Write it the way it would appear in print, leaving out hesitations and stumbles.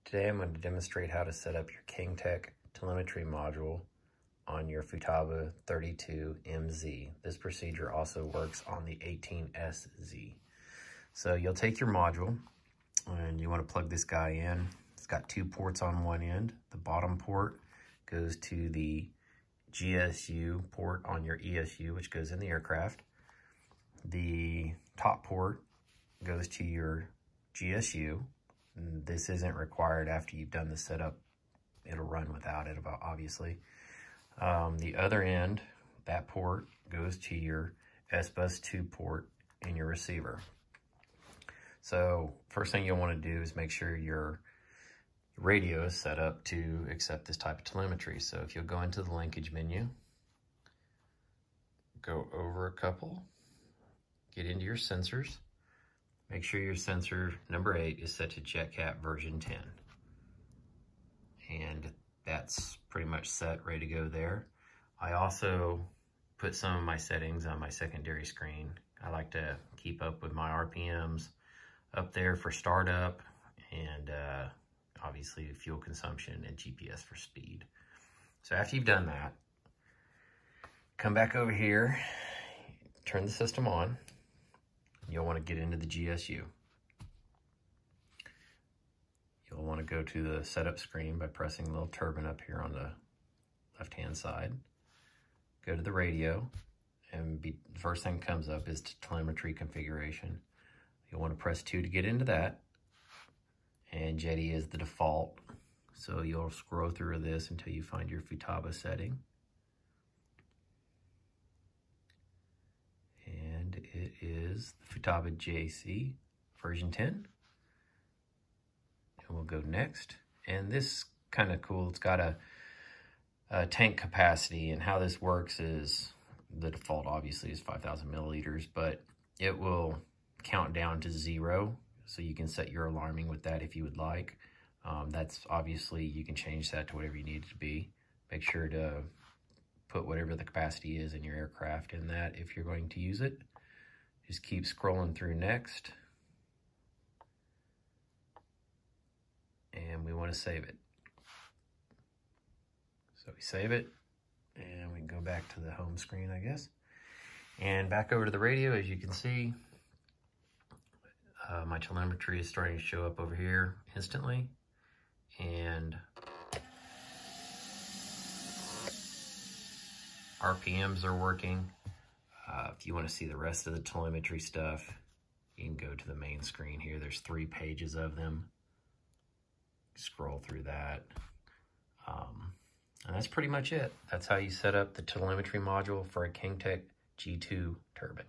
Today I'm going to demonstrate how to set up your kingtech telemetry module on your futaba 32MZ. This procedure also works on the 18SZ. So you'll take your module and you want to plug this guy in. It's got two ports on one end. The bottom port goes to the GSU port on your ESU, which goes in the aircraft. The top port goes to your GSU. This isn't required after you've done the setup. It'll run without it, obviously. The other end, that port, goes to your S-Bus 2 port in your receiver. So first thing you'll want to do is make sure your radio is set up to accept this type of telemetry. So if you'll go into the linkage menu, go over a couple, get into your sensors. Make sure your sensor number 8 is set to JetCat version 10. And that's pretty much set, ready to go there. I also put some of my settings on my secondary screen. I like to keep up with my RPMs up there for startup and obviously fuel consumption and GPS for speed. So after you've done that, come back over here, turn the system on. You'll want to get into the GSU. You'll want to go to the setup screen by pressing the little turbine up here on the left-hand side. Go to the radio, and the first thing that comes up is telemetry configuration. You'll want to press 2 to get into that, and Jetty is the default. So you'll scroll through this until you find your futaba setting. And it is the futaba JC version 10. And we'll go next. And this kind of cool, it's got a tank capacity, and how this works is the default obviously is 5,000 milliliters, but it will count down to 0. So you can set your alarming with that if you would like. That's obviously, you can change that to whatever you need it to be. Make sure to put whatever the capacity is in your aircraft in that if you're going to use it. Just keep scrolling through next. And we want to save it. So we save it, and we can go back to the home screen, I guess. And back over to the radio, as you can see, my telemetry is starting to show up over here instantly. And RPMs are working. If you want to see the rest of the telemetry stuff, you can go to the main screen here. There's 3 pages of them. Scroll through that. And that's pretty much it. That's how you set up the telemetry module for a kingtech G2 turbine.